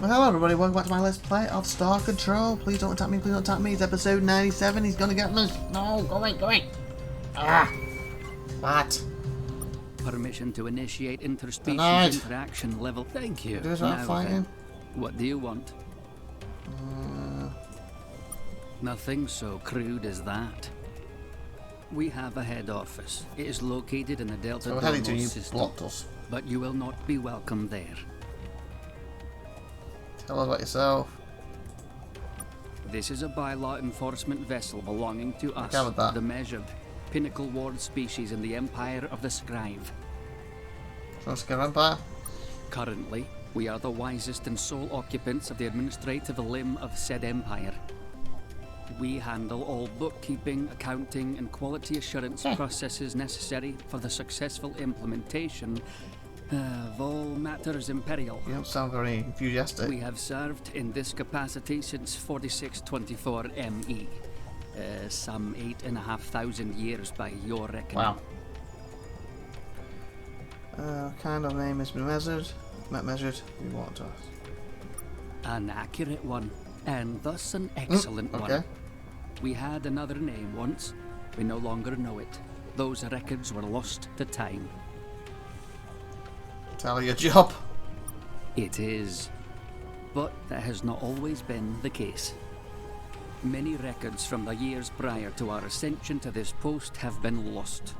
Well, hello everybody, welcome back to my Let's Play of Star Control. Please don't attack me, please don't attack me. It's episode 97, he's gonna get me. No, go away, go away. Ah! What? Permission to initiate interspecies Denied. interaction level. Thank you. There's that fighting. What do you want? Nothing so crude as that. We have a head office. It is located in the Delta So we're heading to Domo you system, blocked us. but you will not be welcome there. Tell us about yourself. This is a bylaw enforcement vessel belonging to us, covered that. the measured, pinnacle ward species in the Empire of the Scribe. Trust Empire? Currently, we are the wisest and sole occupants of the administrative limb of said empire. We handle all bookkeeping, accounting, and quality assurance processes necessary for the successful implementation of all matters imperial. You don't sound very enthusiastic. We have served in this capacity since 4624 ME. Some 8,500 years by your reckoning. Wow. Kind of name has been measured. Measured. You want us. An accurate one, and thus an excellent okay. one. We had another name once. We no longer know it. Those records were lost to time. Tell your job. It is. But that has not always been the case. Many records from the years prior to our ascension to this post have been lost.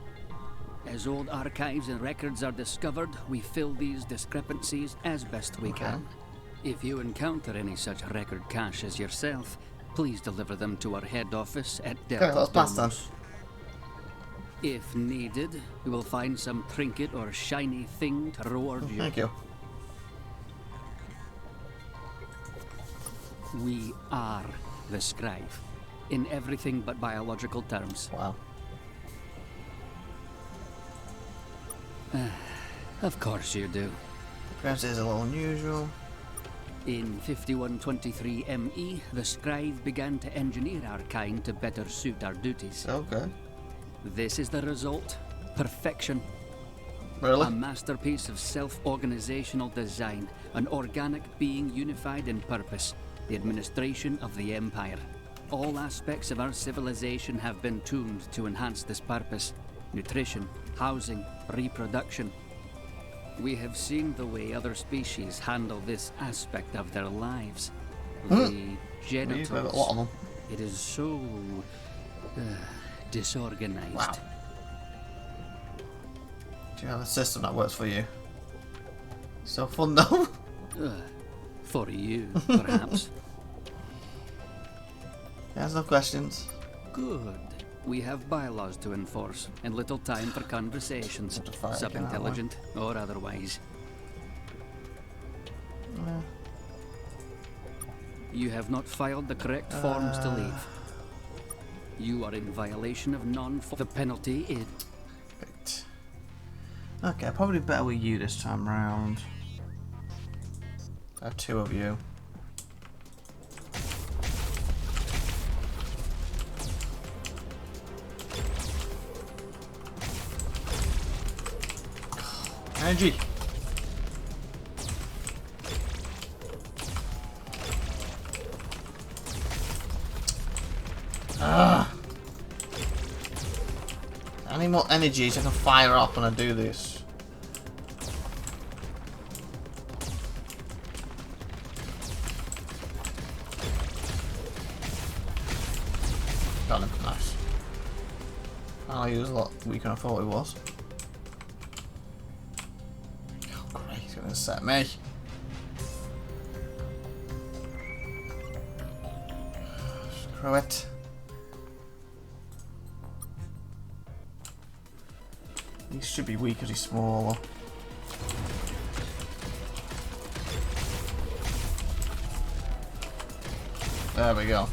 As old archives and records are discovered, we fill these discrepancies as best we can. If you encounter any such record caches yourself, please deliver them to our head office at Delta Okay, let's pass then. Domus. If needed, we will find some trinket or shiny thing to reward you. Thank you. We are the Scribe, in everything but biological terms. Wow. Of course you do. Perhaps it is a little unusual. In 5123 ME, the Scribe began to engineer our kind to better suit our duties. Okay. This is the result. Perfection. Really? A masterpiece of self-organizational design, an organic being unified in purpose, the administration of the Empire. All aspects of our civilization have been tuned to enhance this purpose. Nutrition, housing, reproduction. We have seen the way other species handle this aspect of their lives. The genitals. We've got a lot of them. It is so disorganized. Wow. Do you have a system that works for you? So fun though. For you, perhaps. There's no questions. Good. We have bylaws to enforce, and little time for conversations, Have to fight again, sub-intelligent or otherwise. Yeah. You have not filed the correct forms to leave. You are in violation of the penalty is... Right. Okay, probably better with you this time round. I have two of you. Energy. I need more energy so I can fire up when I do this. Got him. Nice. Oh, he was a lot weaker than I thought he was. Oh, great. He's going to set me. Screw it. He should be weak because he's smaller. There we go.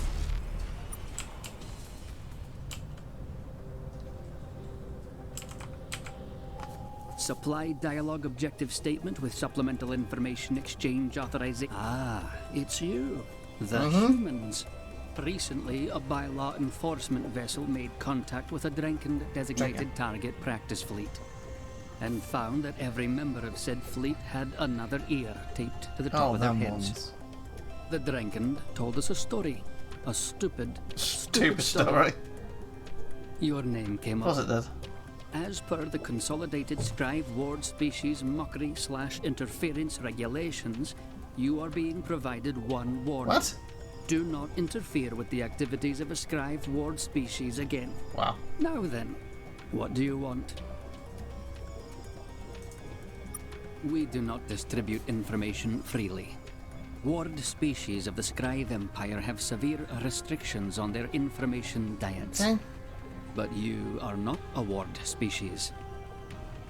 Supply dialogue objective statement with supplemental information exchange authorization. Ah, it's you. The humans. Recently, a bylaw enforcement vessel made contact with a Drenken designated target practice fleet and found that every member of said fleet had another ear taped to the top of their them heads. ones. The Drankend told us a story. A stupid story. Your name came Of course up. it did. As per the Consolidated Scribe Ward Species Mockery/Interference Regulations, you are being provided one warning. What? Do not interfere with the activities of a Scribe Ward species again. Wow. Now then, what do you want? We do not distribute information freely. Ward species of the Scribe Empire have severe restrictions on their information diets. Okay. But you are not a Ward species.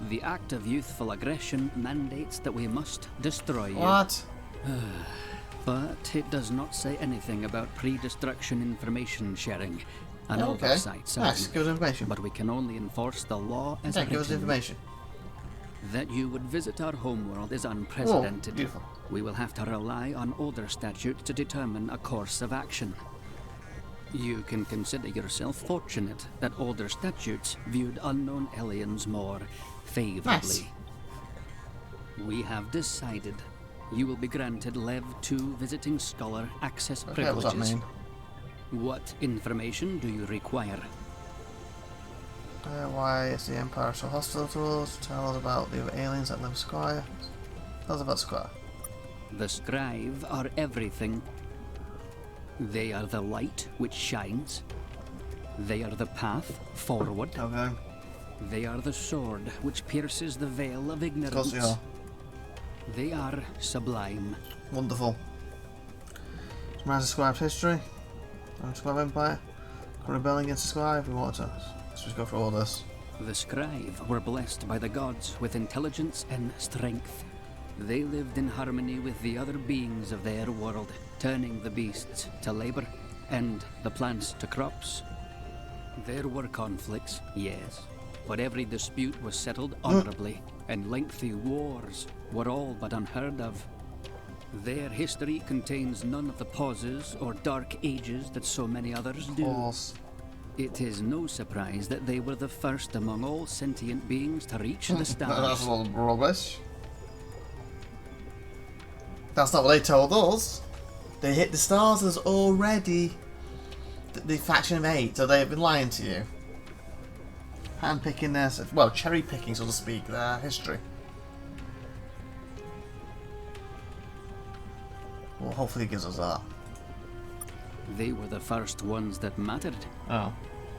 The act of youthful aggression mandates that we must destroy you. What? But it does not say anything about pre-destruction information sharing. An Okay. oversight, Nice. certainly. Give us information. But we can only enforce the law as Okay, give us written. information. That you would visit our homeworld is Oh, unprecedented. beautiful. We will have to rely on older statutes to determine a course of action. You can consider yourself fortunate that older statutes viewed unknown aliens more favorably. Nice. We have decided you will be granted Lev 2 Visiting Scholar access Okay, privileges. what does that mean? What information do you require? Why is the Empire so hostile to us? Tell us about the other aliens that live Squire. Tell us about Squire. The Scribe are everything. They are the light which shines. They are the path forward. Okay. They are the sword which pierces the veil of Of ignorance. course we are. They are sublime. Wonderful. Summarize the Squire's history. Squire Empire. Rebelling against the Squire. We want to. Let's just go through all this. The Scribe were blessed by the gods with intelligence and strength. They lived in harmony with the other beings of their world, turning the beasts to labor and the plants to crops. There were conflicts, yes, but every dispute was settled honorably, and lengthy wars were all but unheard of. Their history contains none of the pauses or dark ages that so many others do. Pause. It is no surprise that they were the first among all sentient beings to reach the That's stars. a lot of rubbish. That's not what they told us. They hit the stars as already the faction of 8, so they've been lying to you. Handpicking their, well, cherry picking, so to speak, their history. Well, hopefully it gives us that. They were the first ones that mattered. Oh.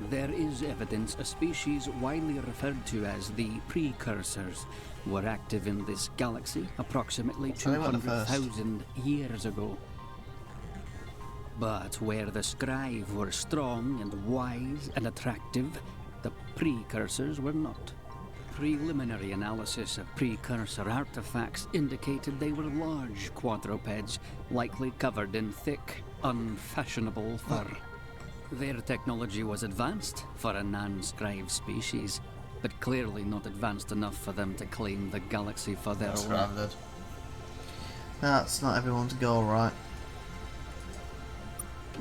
There is evidence a species widely referred to as the Precursors were active in this galaxy approximately So they weren't the first. 200,000 years ago. But where the Scribe were strong and wise and attractive, the Precursors were not. Preliminary analysis of precursor artifacts indicated they were large quadrupeds, likely covered in thick, unfashionable fur. Their technology was advanced for a non-Scribe species, but clearly not advanced enough for them to claim the galaxy for their That's own. grounded. That's not everyone's goal, right?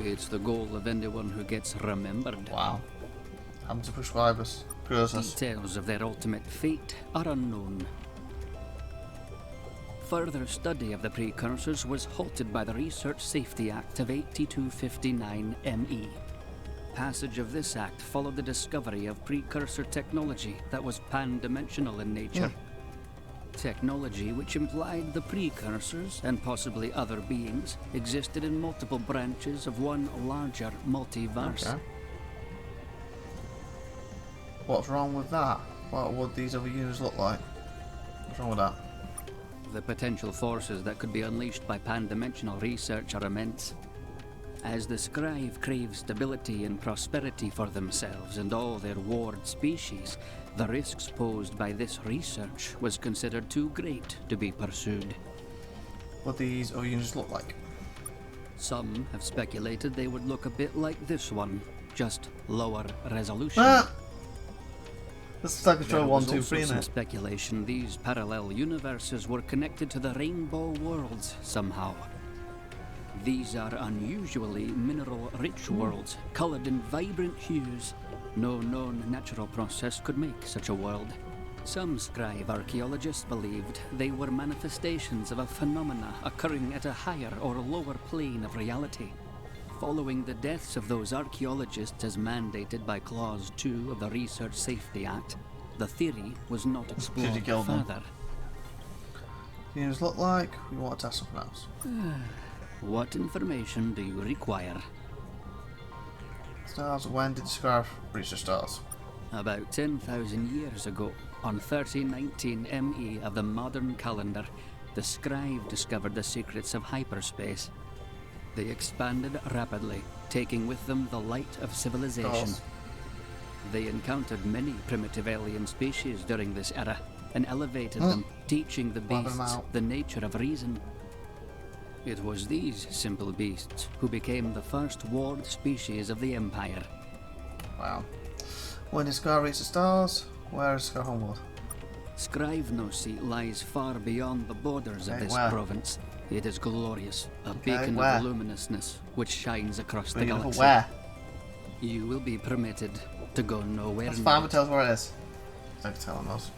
It's the goal of anyone who gets remembered. Wow. Happened to prescribers. Cursors. Details of their ultimate fate are unknown. Further study of the precursors was halted by the Research Safety Act of 8259 ME. Passage of this act followed the discovery of precursor technology that was pan-dimensional in nature. Technology which implied the precursors, and possibly other beings, existed in multiple branches of one larger multiverse. Okay. What's wrong with that? What would these other units look like? What's wrong with that? The potential forces that could be unleashed by pan-dimensional research are immense. As the Scribe crave stability and prosperity for themselves and all their ward species, the risks posed by this research was considered too great to be pursued. What these other units look like? Some have speculated they would look a bit like this one, just lower resolution. Ah! This is like Control There 1, was 2, also 3, isn't some it? speculation these parallel universes were connected to the Rainbow Worlds somehow. These are unusually mineral-rich worlds, coloured in vibrant hues. No known natural process could make such a world. Some scribe archaeologists believed they were manifestations of a phenomena occurring at a higher or lower plane of reality. Following the deaths of those archaeologists as mandated by Clause 2 of the Research Safety Act, the theory was not explored further. Seems look like we want to test something else. What information do you require? Stars, when did the scarf reach the stars? About 10,000 years ago, on 1319 ME of the modern calendar, the scribe discovered the secrets of hyperspace. They expanded rapidly, taking with them the light of civilization. They encountered many primitive alien species during this era, and elevated them, teaching the beasts the nature of reason. It was these simple beasts who became the first ward species of the Empire. Wow. When did Scar reach the stars? Where is Scar homeworld? Scrivenosi lies far beyond the borders of this province. It is glorious, a beacon of luminousness which shines across the galaxy. Where? You will be permitted to go nowhere That's near fine, but it. tell us where it is. I can tell him us.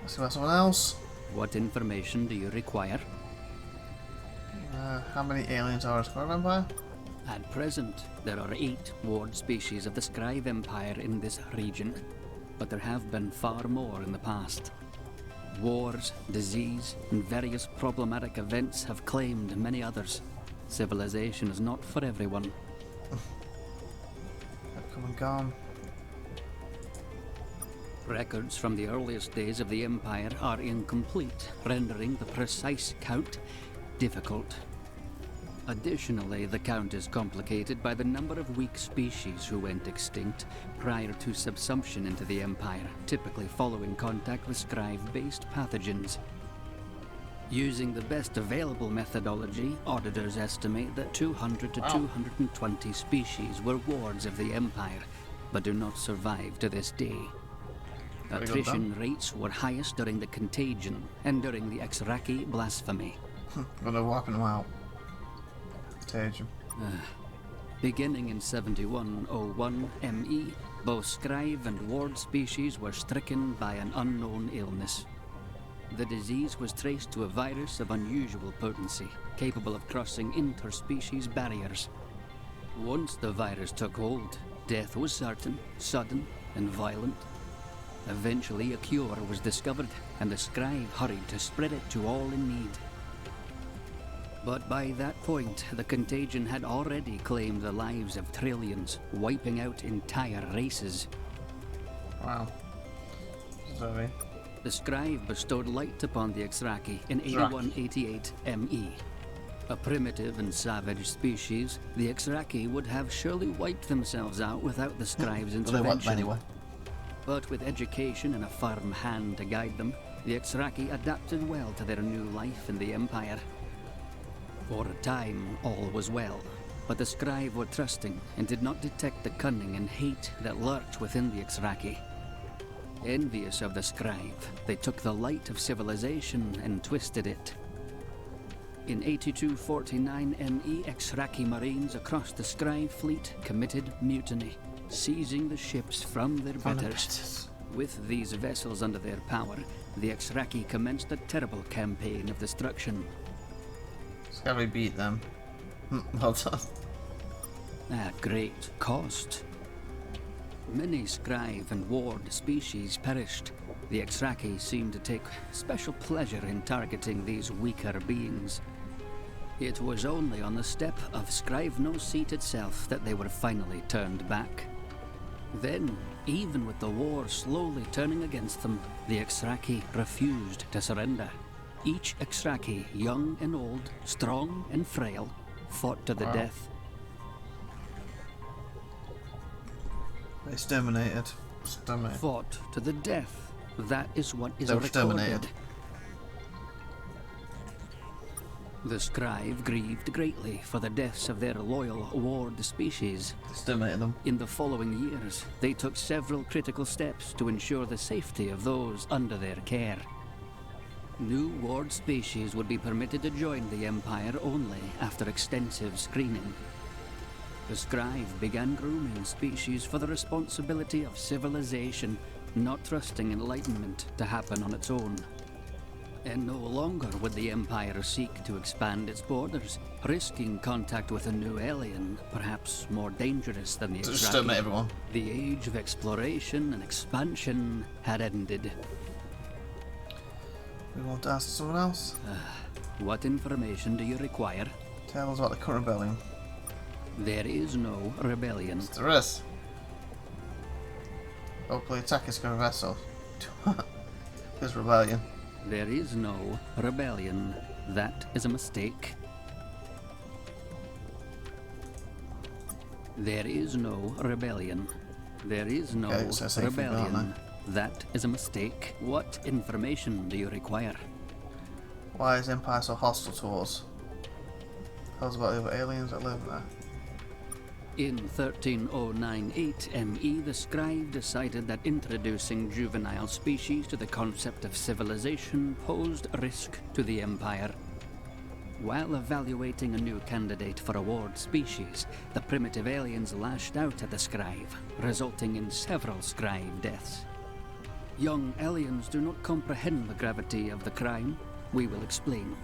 Let's see about someone else. What information do you require? How many aliens are a Scar Empire? At present, there are 8 ward species of the Scribe Empire in this region, but there have been far more in the past. Wars, disease, and various problematic events have claimed many others. Civilization is not for everyone. They've come and gone. Records from the earliest days of the Empire are incomplete, rendering the precise count difficult. Additionally, the count is complicated by the number of weak species who went extinct prior to subsumption into the Empire, typically following contact with scribe-based pathogens. Using the best available methodology, auditors estimate that 200 to 220 species were wards of the Empire, but do not survive to this day. Attrition rates were highest during the Contagion and during the Exraki blasphemy. Gonna wiping them out. Contagion. Beginning in 7101 ME, both scribe and ward species were stricken by an unknown illness. The disease was traced to a virus of unusual potency, capable of crossing interspecies barriers. Once the virus took hold, death was certain, sudden, and violent. Eventually, a cure was discovered, and the scribe hurried to spread it to all in need. But by that point, the contagion had already claimed the lives of trillions, wiping out entire races. Wow. Sorry. The scribe bestowed light upon the Exraki in 8188 ME. A primitive and savage species, the Exraki would have surely wiped themselves out without the scribe's intervention. Anyway. But with education and a firm hand to guide them, the Exraki adapted well to their new life in the Empire. For a time, all was well, but the scribe were trusting and did not detect the cunning and hate that lurked within the Exraki. Envious of the scribe, they took the light of civilization and twisted it. In 8249 ME, Exraki Marines across the scribe fleet committed mutiny, seizing the ships from their betters. With these vessels under their power, the Exraki commenced a terrible campaign of destruction. Can we beat them? Well done. At great cost. Many scribe and ward species perished. The Exraki seemed to take special pleasure in targeting these weaker beings. It was only on the step of Scrivenos seat itself that they were finally turned back. Then, even with the war slowly turning against them, the Exraki refused to surrender. Each Exraki, young and old, strong and frail, fought to the death. They exterminated. Fought to the death. That is what is They were recorded. exterminated. The scribe grieved greatly for the deaths of their loyal ward species. Exterminated them. In the following years, they took several critical steps to ensure the safety of those under their care. New ward species would be permitted to join the Empire only after extensive screening. The scribe began grooming species for the responsibility of civilization, not trusting enlightenment to happen on its own. And no longer would the Empire seek to expand its borders, risking contact with a new alien, perhaps more dangerous than the Exterminate everyone. The age of exploration and expansion had ended. We want to ask someone else. What information do you require? Tell us about the current rebellion. There is no rebellion. Yes, there is. Hopefully attack is going to vessel. There's rebellion. There is no rebellion. That is a mistake. There is no rebellion. There is no rebellion. That is a mistake. What information do you require? Why is Empire so hostile to us? Tell us about the other aliens that live there. In 13098 ME, the scribe decided that introducing juvenile species to the concept of civilization posed a risk to the Empire. While evaluating a new candidate for a ward species, the primitive aliens lashed out at the scribe, resulting in several scribe deaths. Young aliens do not comprehend the gravity of the crime. We will explain.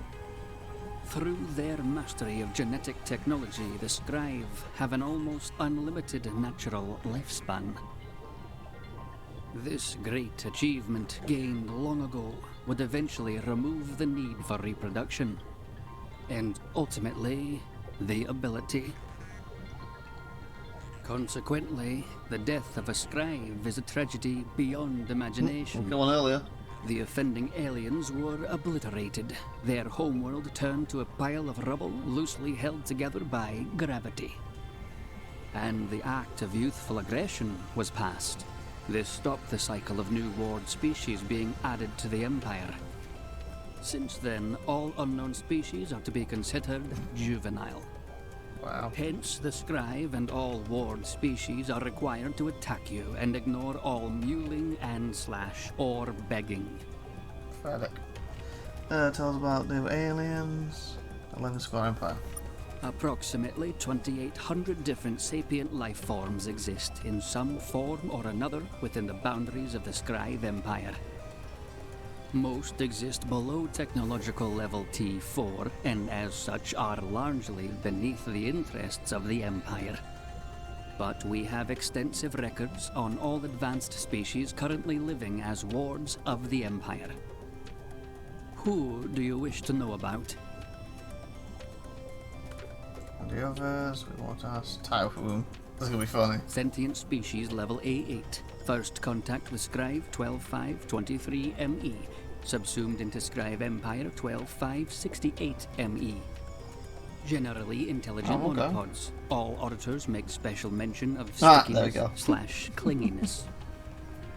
Through their mastery of genetic technology, the scribe have an almost unlimited natural lifespan. This great achievement, gained long ago, would eventually remove the need for reproduction, and ultimately, the ability. Consequently, the death of a scribe is a tragedy beyond imagination. Go on earlier. The offending aliens were obliterated, their homeworld turned to a pile of rubble loosely held together by gravity. And the act of youthful aggression was passed. This stopped the cycle of new ward species being added to the Empire. Since then, all unknown species are to be considered juvenile. Wow. Hence, the scribe and all ward species are required to attack you and ignore all mewling and / or begging. Pathetic. Tell us about the aliens. 11 Square Empire. Approximately 2,800 different sapient life forms exist in some form or another within the boundaries of the Scribe Empire. Most exist below technological level T4, and as such are largely beneath the interests of the Empire. But we have extensive records on all advanced species currently living as wards of the Empire. Who do you wish to know about? And the others, we want to ask Typhoon. This is going to be funny. Sentient species level A8. First contact with Scribe 12523 ME. Subsumed into Scribe Empire 12568 ME. Generally intelligent monopods. All auditors make special mention of stickiness / clinginess.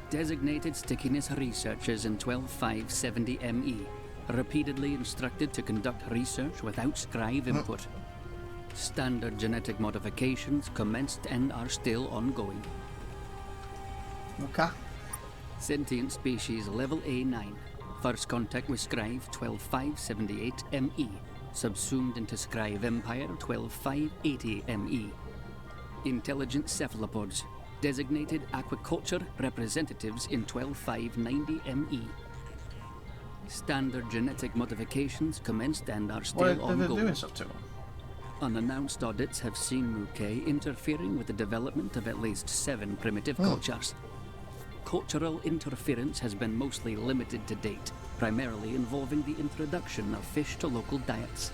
Designated stickiness researchers in 12570 ME. Repeatedly instructed to conduct research without Scribe input. Standard genetic modifications commenced and are still ongoing. Okay. Sentient species level A9. First contact with Scribe 12578 ME. Subsumed into Scribe Empire 12580 ME. Intelligent cephalopods. Designated aquaculture representatives in 12590 ME. Standard genetic modifications commenced and are still ongoing. What are they doing stuff to them? Unannounced audits have seen Muke interfering with the development of at least 7 primitive cultures. Cultural interference has been mostly limited to date, primarily involving the introduction of fish to local diets.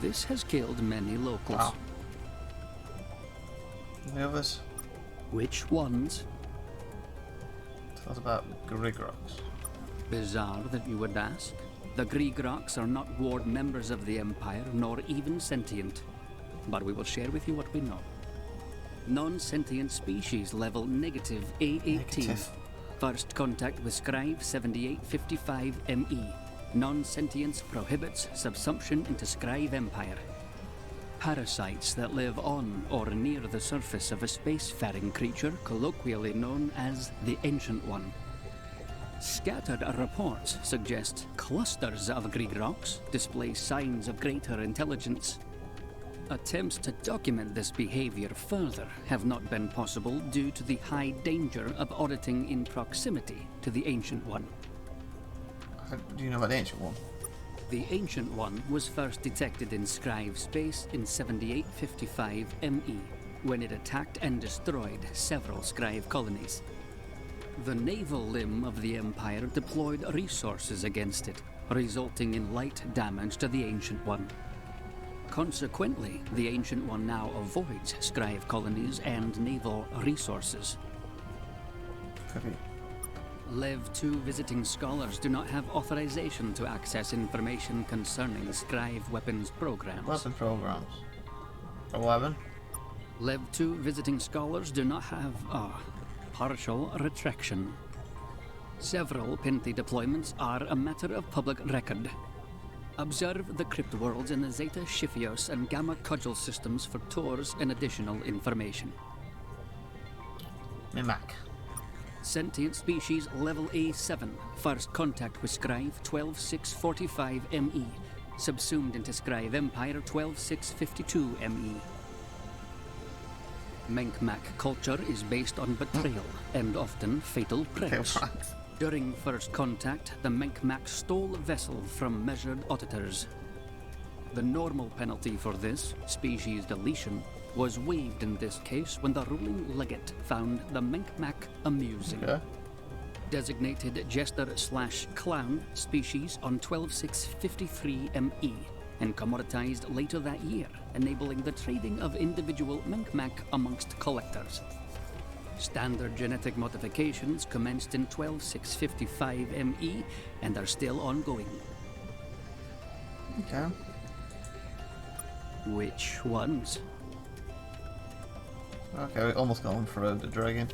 This has killed many locals. Wow. And the others? Which ones? Tell us about Grigrox. Bizarre that you would ask. The Grigrox are not ward members of the Empire, nor even sentient. But we will share with you what we know. Non-sentient species level negative A18. First contact with Scribe 7855 ME. Non-sentience prohibits subsumption into Scribe Empire. Parasites that live on or near the surface of a spacefaring creature, colloquially known as the Ancient One. Scattered reports suggest clusters of Grigrox display signs of greater intelligence. Attempts to document this behavior further have not been possible due to the high danger of auditing in proximity to the Ancient One. Do you know about the Ancient One? The Ancient One was first detected in Scrive space in 7855 ME, when it attacked and destroyed several Scrive colonies. The naval limb of the Empire deployed resources against it, resulting in light damage to the Ancient One. Consequently, the Ancient One now avoids Scrive colonies and naval resources. Copy. Lev 2 visiting scholars do not have authorization to access information concerning Scrive weapons programs. Weapon programs. 11. Lev 2 visiting scholars do not have partial retraction. Several Pinthy deployments are a matter of public record. Observe the crypt worlds in the Zeta Shiphios and Gamma Cudgel systems for tours and additional information. Mimac. Sentient species level A7. First contact with Scrive 12645 ME. Subsumed into Scrive Empire 12652 ME. Menkmac culture is based on betrayal and often fatal pranks. During first contact, the Menkmac stole a vessel from measured auditors. The normal penalty for this, species deletion, was waived in this case when the ruling legate found the Menkmac amusing. Okay. Designated jester/clown species on 12653 ME and commoditized later that year, enabling the trading of individual Menkmac amongst collectors. Standard genetic modifications commenced in 12655 ME and are still ongoing. Okay. Which ones? Okay, we almost got one for the dragon.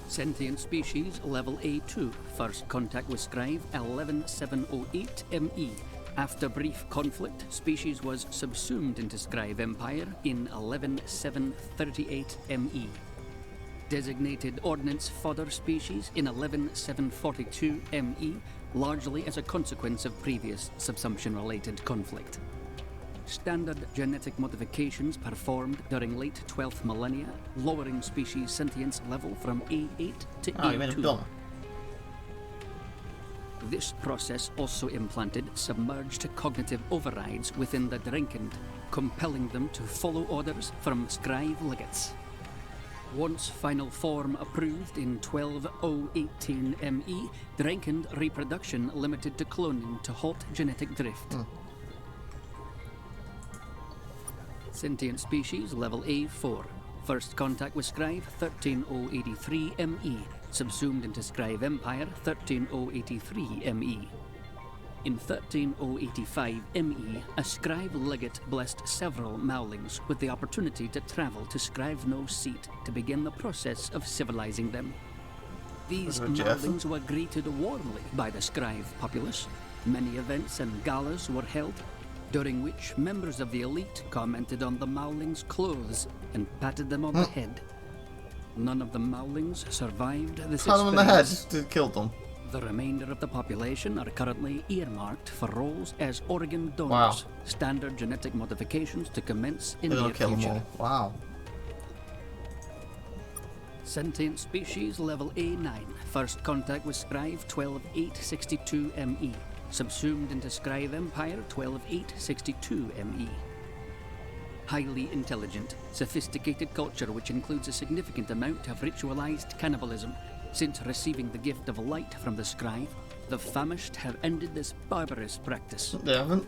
Sentient species level A2. First contact with Scrive 11708 ME. After brief conflict, species was subsumed into Scrive Empire in 11738 ME. Designated ordnance fodder species in 11742 ME, largely as a consequence of previous subsumption-related conflict. Standard genetic modifications performed during late 12th millennia, lowering species sentience level from A8 to Oh, you made him A2. dumber. This process also implanted submerged cognitive overrides within the Drenkind, compelling them to follow orders from Scrive legates. Once final form approved in 12018 ME, Drenkind reproduction limited to cloning to halt genetic drift. Sentient species level A4. First contact with Scrive 13083 ME. Subsumed into Scrive Empire 13083 ME. In 13085 ME, a Scrive legate blessed several Mowlings with the opportunity to travel to Scrive No seat to begin the process of civilizing them. These Mowlings were greeted warmly by the Scrive populace. Many events and galas were held, during which members of the elite commented on the Mowlings' clothes and patted them on the head. None of the Mowlings survived this Pat them on the head, just to kill them. The remainder of the population are currently earmarked for roles as organ donors. Wow. Standard genetic modifications to commence in They the don't kill them future. all. Wow. Sentient species level A9. First contact with Scrive 12862 ME. Subsumed into Scrive Empire 12862 ME. Highly intelligent, sophisticated culture which includes a significant amount of ritualized cannibalism. Since receiving the gift of light from the Scrive, the famished have ended this barbarous practice. They haven't.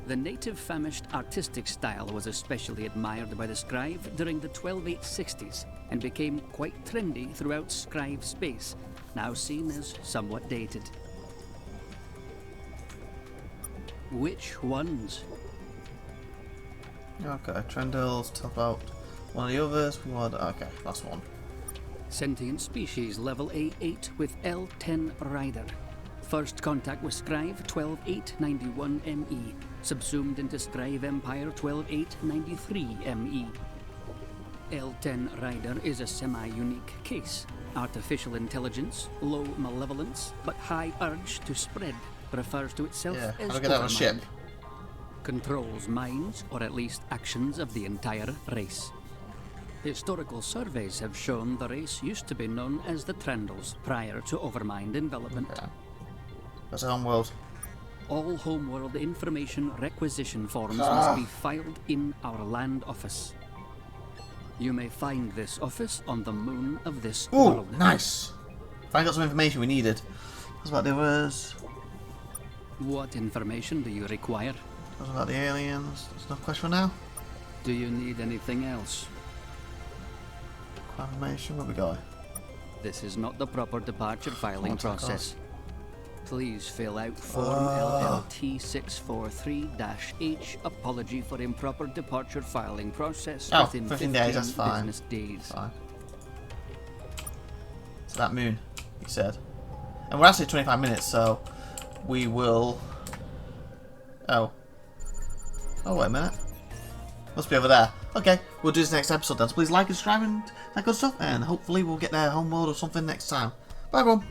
The native famished artistic style was especially admired by the Scrive during the 12860s and became quite trendy throughout Scrive space, now seen as somewhat dated. Which ones? Okay, Trendell's top out. One of the others. Okay, last one. Sentient species level A8 with L10 Rider. First contact with Scrive 12891 ME. Subsumed into Scrive Empire 12893 ME. L10 Rider is a semi-unique case. Artificial intelligence, low malevolence, but high urge to spread. Refers to itself Yeah, as how do I get out of a ship? controls minds, or at least actions of the entire race. Historical surveys have shown the race used to be known as the Trendles prior to Overmind envelopment. Okay. That's a homeworld. All homeworld information requisition forms must be filed in our land office. You may find this office on the moon of this world. Nice! Finally got some information we needed. That's about the others. What information do you require? That's about the aliens. That's enough question for now. Do you need anything else? Confirmation, where we go? This is not the proper departure filing process. Please fill out Form LLT643-H, apology for improper departure filing process within 15 days, that's fine. business days. Fine. So that moon, he said. And we're actually 25 minutes, so we will... Oh, wait a minute. Must be over there. Okay, we'll do this next episode then. So please like and subscribe and that good stuff, and hopefully we'll get their homeworld or something next time. Bye everyone.